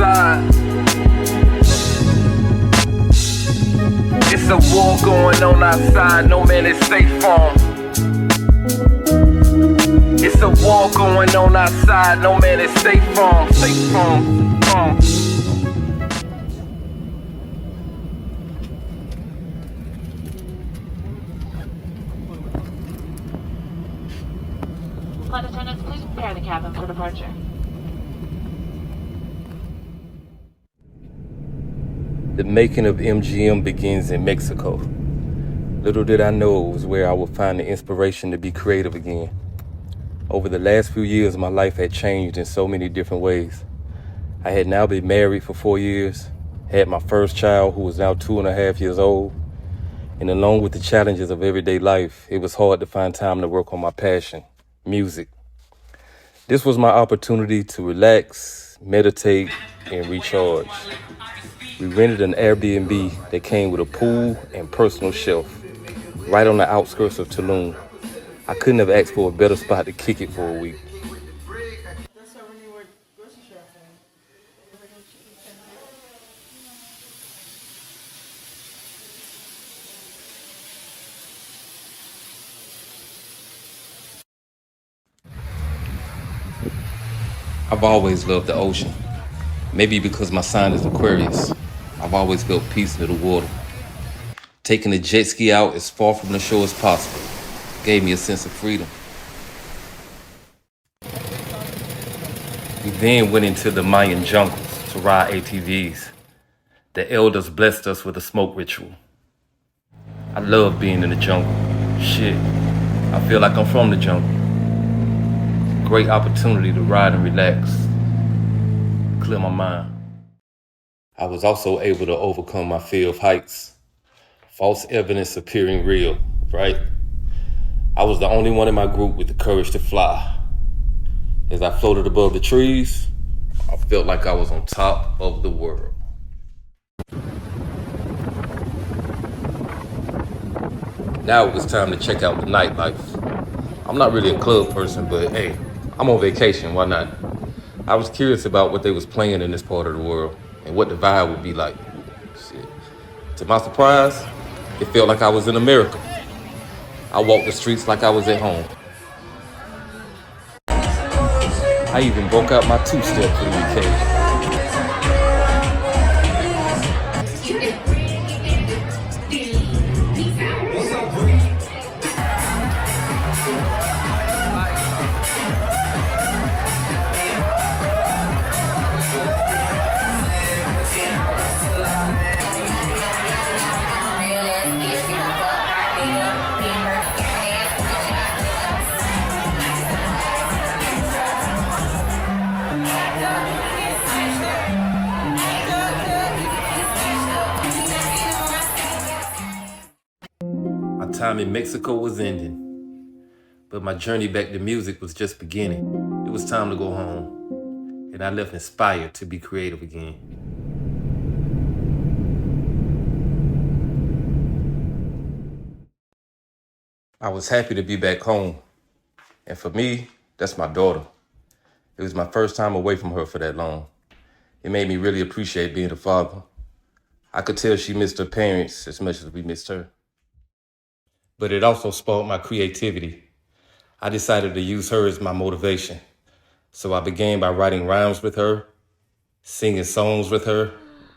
outside. It's a war going on outside, no man is safe from. It's a war going on outside, no man is safe from. Safe from. Flight attendants, please prepare the cabin for departure. The making of M.G.M. begins in Mexico. Little did I know it was where I would find the inspiration to be creative again. Over the last few years, my life had changed in so many different ways. I had now been married for 4 years, had my first child who was now 2.5 years old, and along with the challenges of everyday life, it was hard to find time to work on my passion, music. This was my opportunity to relax, meditate, and recharge. We rented an Airbnb that came with a pool and personal shelf, right on the outskirts of Tulum. I couldn't have asked for a better spot to kick it for a week. I've always loved the ocean. Maybe because my sign is Aquarius. I've always felt peace near the water. Taking a jet ski out as far from the shore as possible gave me a sense of freedom. We then went into the Mayan jungles to ride ATVs. The elders blessed us with a smoke ritual. I love being in the jungle. Shit, I feel like I'm from the jungle. Great opportunity to ride and relax, clear my mind. I was also able to overcome my fear of heights. False evidence appearing real, right? I was the only one in my group with the courage to fly. As I floated above the trees, I felt like I was on top of the world. Now it was time to check out the nightlife. I'm not really a club person, but hey, I'm on vacation, why not? I was curious about what they was playing in this part of the world and what the vibe would be like. Shit. To my surprise, it felt like I was in America. I walked the streets like I was at home. I even broke out my two-step for the occasion. My time in Mexico was ending, but my journey back to music was just beginning. It was time to go home, and I left inspired to be creative again. I was happy to be back home, and for me, that's my daughter. It was my first time away from her for that long. It made me really appreciate being a father. I could tell she missed her parents as much as we missed her. But it also sparked my creativity. I decided to use her as my motivation. So I began by writing rhymes with her, singing songs with her,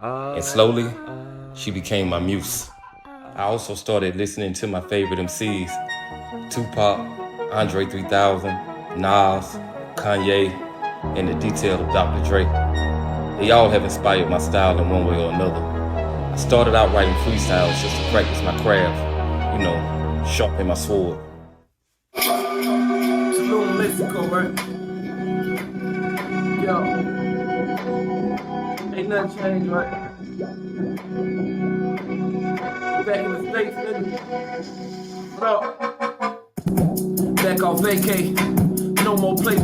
and slowly, she became my muse. I also started listening to my favorite MCs, Tupac, Andre 3000, Nas, Kanye, and the detail of Dr. Dre. They all have inspired my style in one way or another. I started out writing freestyles just to practice my craft, sharpen my sword. Tulum, Mexico, right? Yo. Ain't nothing changed, right? Back in the States, nigga. What up? Back on vacay. No more play.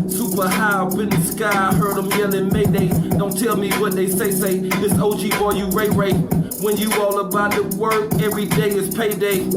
Super high up in the sky. Heard them yelling Mayday. Don't tell me what they say. This OG boy, you Ray. When you all about the work, every day is payday.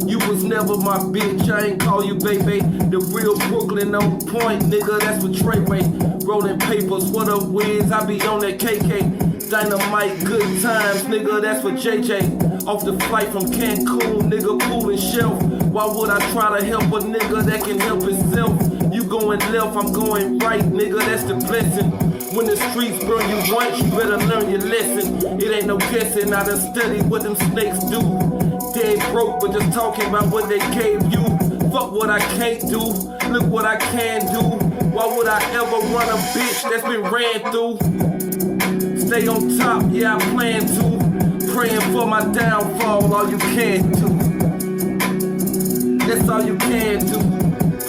You was never my bitch, I ain't call you baby. The real Brooklyn on point, nigga, that's what Treyway. Rolling papers, what up, Wiz? I be on that KK. Dynamite, good times, nigga, that's for JJ. Off the flight from Cancun, nigga, cool and shelf. Why would I try to help a nigga that can help himself? You going left, I'm going right, nigga, that's the blessing. When the streets burn you once, you better learn your lesson. It ain't no guessing, I done studied what them snakes do. Dead broke, but just talking about what they gave you. Fuck what I can't do, look what I can do. Why would I ever run a bitch that's been ran through? Stay on top, yeah, I plan to. Praying for my downfall, all you can do. That's all you can do.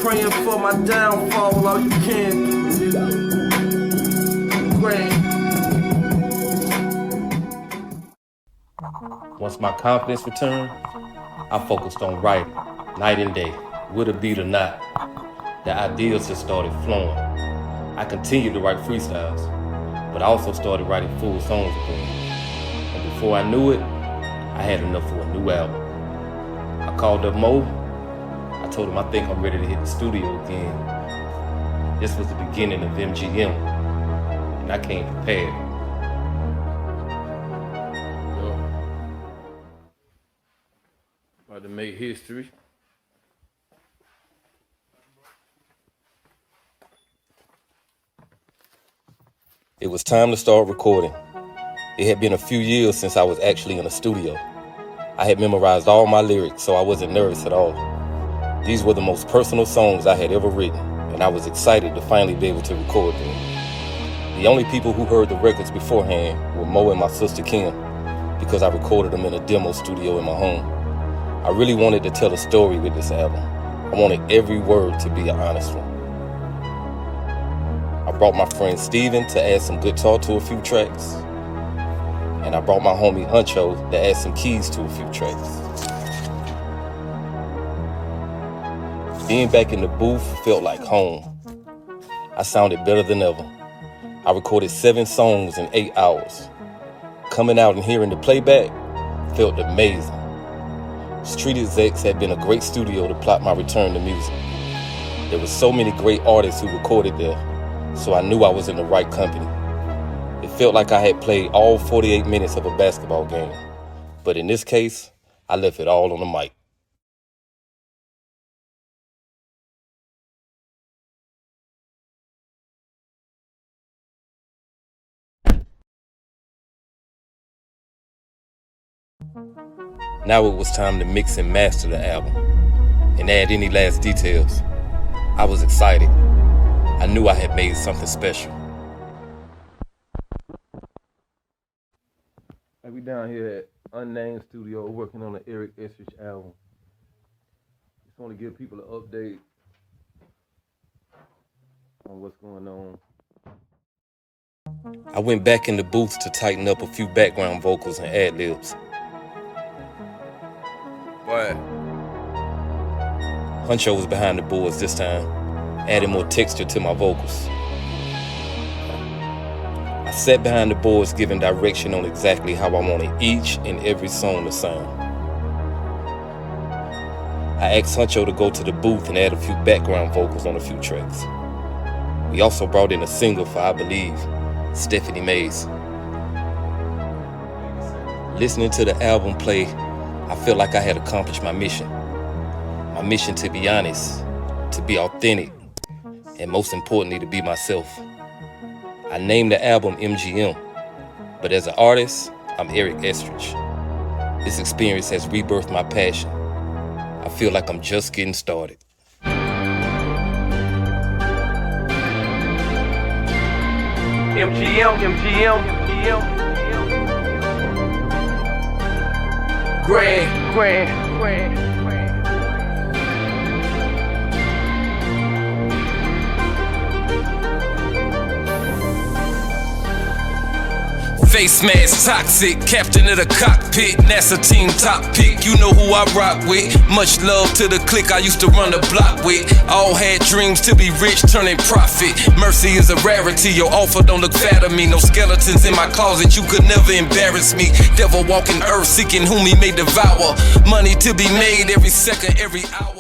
Praying for my downfall, all you can do. Once my confidence returned, I focused on writing, night and day, with a beat or not. The ideas just started flowing. I continued to write freestyles, but I also started writing full songs again. And before I knew it, I had enough for a new album. I called up Mo. I told him I think I'm ready to hit the studio again. This was the beginning of M.G.M, and I came prepared. About to make history. It was time to start recording. It had been a few years since I was actually in a studio. I had memorized all my lyrics, so I wasn't nervous at all. These were the most personal songs I had ever written, and I was excited to finally be able to record them. The only people who heard the records beforehand were Mo and my sister Kim, because I recorded them in a demo studio in my home. I really wanted to tell a story with this album. I wanted every word to be an honest one. I brought my friend Steven to add some guitar to a few tracks, and I brought my homie Huncho to add some keys to a few tracks. Being back in the booth felt like home. I sounded better than ever. I recorded 7 songs in 8 hours. Coming out and hearing the playback felt amazing. Street Execs had been a great studio to plot my return to music. There were so many great artists who recorded there, so I knew I was in the right company. It felt like I had played all 48 minutes of a basketball game, but in this case, I left it all on the mic. Now it was time to mix and master the album and add any last details. I was excited. I knew I had made something special. We down here at Unnamed Studio working on the Eric Estridge album. Just want to give people an update on what's going on. I went back in the booth to tighten up a few background vocals and ad-libs. What? Huncho was behind the boards this time, adding more texture to my vocals. I sat behind the boards giving direction on exactly how I wanted each and every song to sound. I asked Huncho to go to the booth and add a few background vocals on a few tracks. We also brought in a singer for I Believe, Stephanie Mays. Listening to the album play, I felt like I had accomplished my mission. My mission to be honest, to be authentic, and most importantly, to be myself. I named the album M.G.M, but as an artist, I'm Eric Estridge. This experience has rebirthed my passion. I feel like I'm just getting started. M.G.M, M.G.M, M.G.M. Grand. face mask, toxic. Captain of the cockpit, NASA team top pick. You know who I rock with. Much love to the clique I used to run the block with. All had dreams to be rich, turning profit. Mercy is a rarity, your offer don't look fat to me. No skeletons in my closet, you could never embarrass me. Devil walking earth, seeking whom he may devour. Money to be made every second, every hour.